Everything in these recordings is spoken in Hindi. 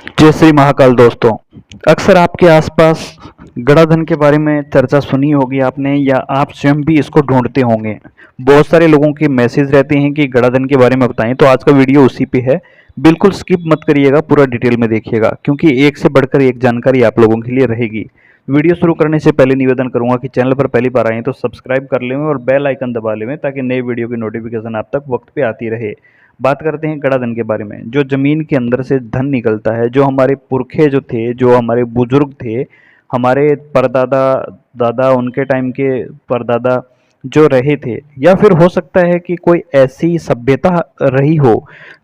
जय श्री महाकाल दोस्तों। अक्सर आपके आसपास गड़ाधन के बारे में चर्चा सुनी होगी आपने, या आप स्वयं भी इसको ढूंढते होंगे। बहुत सारे लोगों के मैसेज रहते हैं कि गड़ाधन के बारे में बताएं, तो आज का वीडियो उसी पे है। बिल्कुल स्किप मत करिएगा, पूरा डिटेल में देखिएगा, क्योंकि एक से बढ़कर एक जानकारी आप लोगों के लिए रहेगी। वीडियो शुरू करने से पहले निवेदन करूंगा कि चैनल पर पहली बार आए तो सब्सक्राइब कर लें और बेल आइकन दबा लें, ताकि नए वीडियो की नोटिफिकेशन आप तक वक्त पे आती रहे। बात करते हैं गड़ा धन के बारे में। जो जमीन के अंदर से धन निकलता है, जो हमारे पुरखे जो थे, जो हमारे बुजुर्ग थे, हमारे परदादा दादा, उनके टाइम के परदादा जो रहे थे, या फिर हो सकता है कि कोई ऐसी सभ्यता रही हो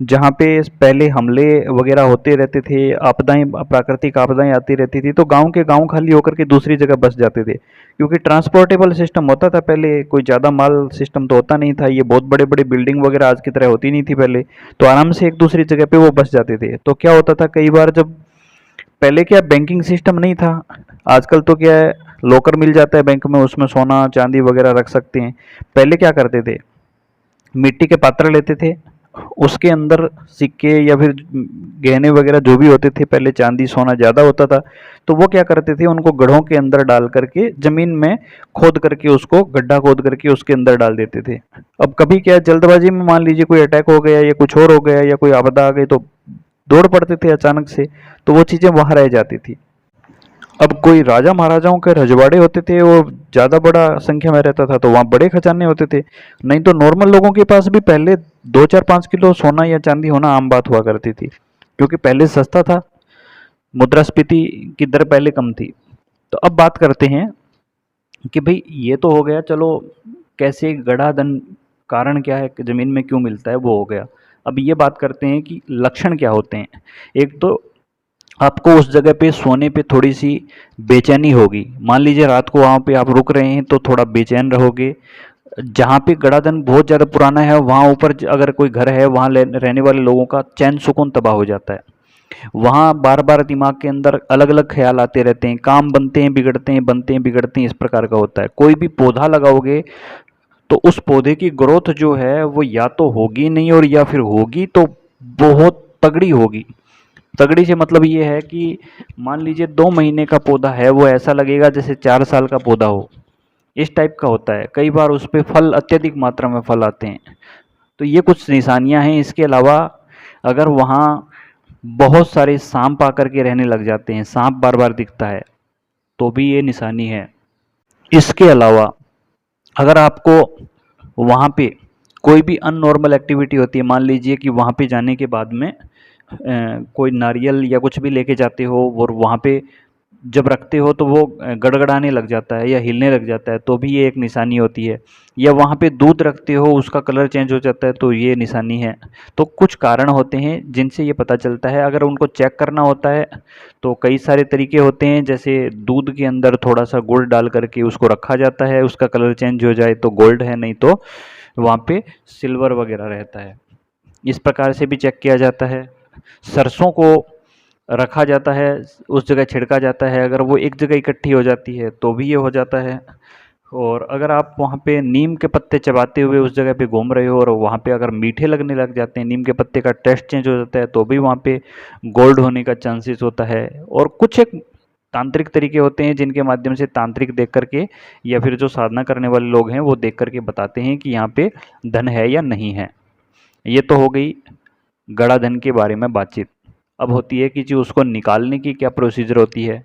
जहाँ पे पहले हमले वगैरह होते रहते थे, आपदाएं, प्राकृतिक आपदाएं आती रहती थी, तो गांव के गांव खाली होकर के दूसरी जगह बस जाते थे, क्योंकि ट्रांसपोर्टेबल सिस्टम होता था पहले। कोई ज़्यादा माल सिस्टम तो होता नहीं था, ये बहुत बड़े बड़े बिल्डिंग वगैरह आज की तरह होती नहीं थी पहले, तो आराम से एक दूसरी जगह पे वो बस जाते थे। तो क्या होता था, कई बार जब पहले क्या बैंकिंग सिस्टम नहीं था, आजकल तो क्या है, लॉकर मिल जाता है बैंक में, उसमें सोना चांदी वगैरह रख सकते हैं। पहले क्या करते थे, मिट्टी के पात्र लेते थे, उसके अंदर सिक्के या फिर गहने वगैरह जो भी होते थे, पहले चांदी सोना ज़्यादा होता था, तो वो क्या करते थे, उनको गड्ढों के अंदर डाल करके ज़मीन में खोद करके, उसको गड्ढा खोद करके उसके अंदर डाल देते थे। अब कभी क्या जल्दबाजी में मान लीजिए कोई अटैक हो गया या कुछ और हो गया या कोई आपदा आ गई, तो दौड़ पड़ते थे अचानक से, तो वो चीज़ें वहाँ रह जाती थी। अब कोई राजा महाराजाओं के रजवाड़े होते थे, वो ज़्यादा बड़ा संख्या में रहता था, तो वहाँ बड़े खजाने होते थे। नहीं तो नॉर्मल लोगों के पास भी पहले 2 4 5 किलो सोना या चांदी होना आम बात हुआ करती थी, क्योंकि पहले सस्ता था, मुद्रास्फीति की दर पहले कम थी। तो अब बात करते हैं कि भाई ये तो हो गया, चलो कैसे गड़ा धन, कारण क्या है कि ज़मीन में क्यों मिलता है, वो हो गया। अब ये बात करते हैं कि लक्षण क्या होते हैं। एक तो आपको उस जगह पे सोने पे थोड़ी सी बेचैनी होगी। मान लीजिए रात को वहाँ पे आप रुक रहे हैं तो थोड़ा बेचैन रहोगे। जहाँ पे गड़ाधन बहुत ज़्यादा पुराना है, वहाँ ऊपर अगर कोई घर है, वहाँ रहने वाले लोगों का चैन सुकून तबाह हो जाता है। वहाँ बार बार दिमाग के अंदर अलग अलग ख्याल आते रहते हैं, काम बनते हैं बिगड़ते हैं, बनते हैं बिगड़ते हैं, इस प्रकार का होता है। कोई भी पौधा लगाओगे तो उस पौधे की ग्रोथ जो है वो या तो होगी नहीं, और या फिर होगी तो बहुत तगड़ी होगी। तगड़ी से मतलब ये है कि मान लीजिए 2 महीने का पौधा है, वो ऐसा लगेगा जैसे 4 साल का पौधा हो, इस टाइप का होता है। कई बार उस पे फल, अत्यधिक मात्रा में फल आते हैं। तो ये कुछ निशानियां हैं। इसके अलावा अगर वहाँ बहुत सारे सांप आकर के रहने लग जाते हैं, सांप बार बार दिखता है, तो भी ये निशानी है। इसके अलावा अगर आपको वहाँ पे कोई भी अननॉर्मल एक्टिविटी होती है, मान लीजिए कि वहाँ पे जाने के बाद में कोई नारियल या कुछ भी लेके जाते हो और वहाँ पे जब रखते हो तो वो गड़गड़ाने लग जाता है या हिलने लग जाता है, तो भी ये एक निशानी होती है। या वहाँ पे दूध रखते हो, उसका कलर चेंज हो जाता है, तो ये निशानी है। तो कुछ कारण होते हैं जिनसे ये पता चलता है। अगर उनको चेक करना होता है तो कई सारे तरीके होते हैं, जैसे दूध के अंदर थोड़ा सा गुड़ डाल करके उसको रखा जाता है, उसका कलर चेंज हो जाए तो गोल्ड है, नहीं तो वहाँ पे सिल्वर वगैरह रहता है। इस प्रकार से भी चेक किया जाता है। सरसों को रखा जाता है, उस जगह छिड़का जाता है, अगर वो एक जगह इकट्ठी हो जाती है तो भी ये हो जाता है। और अगर आप वहाँ पे नीम के पत्ते चबाते हुए उस जगह पे घूम रहे हो और वहाँ पे अगर मीठे लगने लग जाते हैं, नीम के पत्ते का टेस्ट चेंज हो जाता है, तो भी वहाँ पे गोल्ड होने का चांसेस होता है। और कुछ एक तांत्रिक तरीके होते हैं जिनके माध्यम से तांत्रिक देख करके या फिर जो साधना करने वाले लोग हैं वो देख करके बताते हैं कि यहाँ पे धन है या नहीं है। ये तो हो गई गड़ा धन के बारे में बातचीत। अब होती है कि जी उसको निकालने की क्या प्रोसीजर होती है।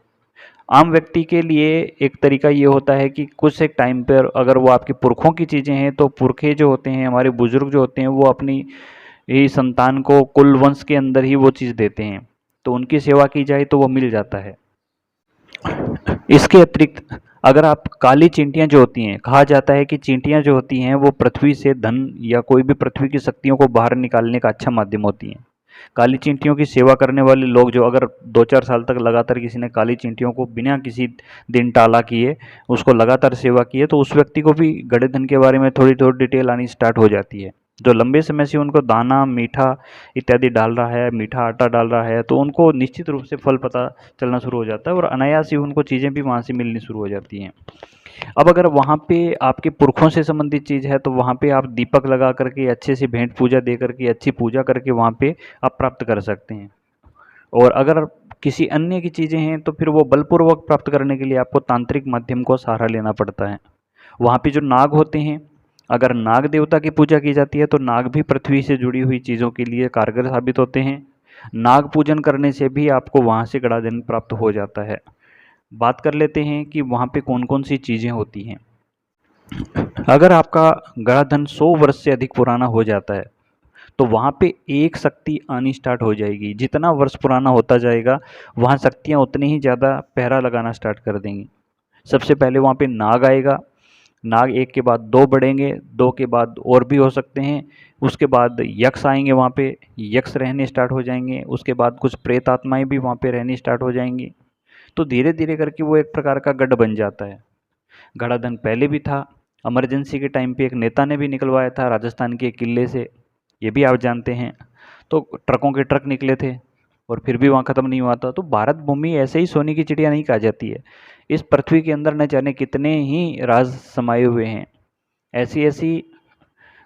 आम व्यक्ति के लिए एक तरीका ये होता है कि कुछ एक टाइम पर अगर वो आपके पुरखों की चीज़ें हैं, तो पुरखे जो होते हैं, हमारे बुजुर्ग जो होते हैं, वो अपनी ही संतान को कुल वंश के अंदर ही वो चीज़ देते हैं, तो उनकी सेवा की जाए तो वो मिल जाता है। इसके अतिरिक्त अगर आप काली चींटियां जो होती हैं, कहा जाता है कि चींटियां जो होती हैं वो पृथ्वी से धन या कोई भी पृथ्वी की शक्तियों को बाहर निकालने का अच्छा माध्यम होती हैं। काली चींटियों की सेवा करने वाले लोग, जो अगर 2 4 साल तक लगातार किसी ने काली चींटियों को बिना किसी दिन टाला किए उसको लगातार सेवा की है, तो उस व्यक्ति को भी गड़े धन के बारे में थोड़ी थोड़ी डिटेल आनी स्टार्ट हो जाती है। जो लंबे समय से उनको दाना, मीठा इत्यादि डाल रहा है, मीठा आटा डाल रहा है, तो उनको निश्चित रूप से फल पता चलना शुरू हो जाता है और अनायास ही उनको चीज़ें भी वहाँ से मिलनी शुरू हो जाती हैं। अब अगर वहाँ पे आपके पुरखों से संबंधित चीज़ है, तो वहाँ पे आप दीपक लगा करके अच्छे से भेंट पूजा दे करके अच्छी पूजा करके वहाँ पे आप प्राप्त कर सकते हैं। और अगर किसी अन्य की चीज़ें हैं तो फिर वो बलपूर्वक प्राप्त करने के लिए आपको तांत्रिक माध्यम को सहारा लेना पड़ता है। वहाँ पे जो नाग होते हैं, अगर नाग देवता की पूजा की जाती है तो नाग भी पृथ्वी से जुड़ी हुई चीज़ों के लिए कारगर साबित होते हैं। नाग पूजन करने से भी आपको वहाँ से गड़ा धन प्राप्त हो जाता है। बात कर लेते हैं कि वहाँ पे कौन कौन सी चीज़ें होती हैं। अगर आपका गड़ा धन 100 वर्ष से अधिक पुराना हो जाता है तो वहाँ पे एक शक्ति आनी स्टार्ट हो जाएगी। जितना वर्ष पुराना होता जाएगा वहाँ शक्तियाँ उतनी ही ज़्यादा पहरा लगाना स्टार्ट कर देंगी। सबसे पहले वहाँ पे नाग आएगा। नाग एक के बाद दो बढ़ेंगे, दो के बाद और भी हो सकते हैं। उसके बाद यक्ष आएंगे, वहाँ पे यक्ष रहने स्टार्ट हो जाएंगे। उसके बाद कुछ प्रेत आत्माएं भी वहाँ पे रहनी स्टार्ट हो जाएंगी। तो धीरे धीरे करके वो एक प्रकार का गढ़ बन जाता है। गड़ा धन पहले भी था, इमरजेंसी के टाइम पे एक नेता ने भी निकलवाया था राजस्थान के किले से, ये भी आप जानते हैं। तो ट्रकों के ट्रक निकले थे और फिर भी वहाँ ख़त्म नहीं हुआ था। तो भारत भूमि ऐसे ही सोने की चिड़िया नहीं कहा जाती है। इस पृथ्वी के अंदर न जाने कितने ही राज समाये हुए हैं। ऐसी ऐसी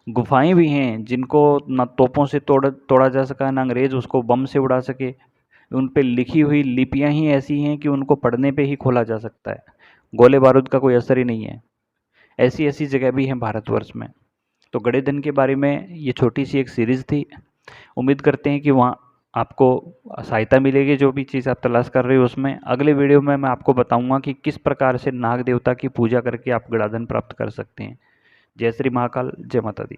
गुफाएं भी हैं जिनको न तोपों से तोड़ा जा सका, न अंग्रेज उसको बम से उड़ा सके। उन पे लिखी हुई लिपियां ही ऐसी हैं कि उनको पढ़ने पे ही खोला जा सकता है। गोले बारूद का कोई असर ही नहीं है। ऐसी ऐसी जगह भी हैं भारतवर्ष में। तो गड़े धन के बारे में ये छोटी सी एक सीरीज़ थी। उम्मीद करते हैं कि वहाँ आपको सहायता मिलेगी जो भी चीज़ आप तलाश कर रहे हो उसमें। अगले वीडियो में मैं आपको बताऊंगा कि किस प्रकार से नाग देवता की पूजा करके आप गड़ा धन प्राप्त कर सकते हैं। जय श्री महाकाल, जय माता दी।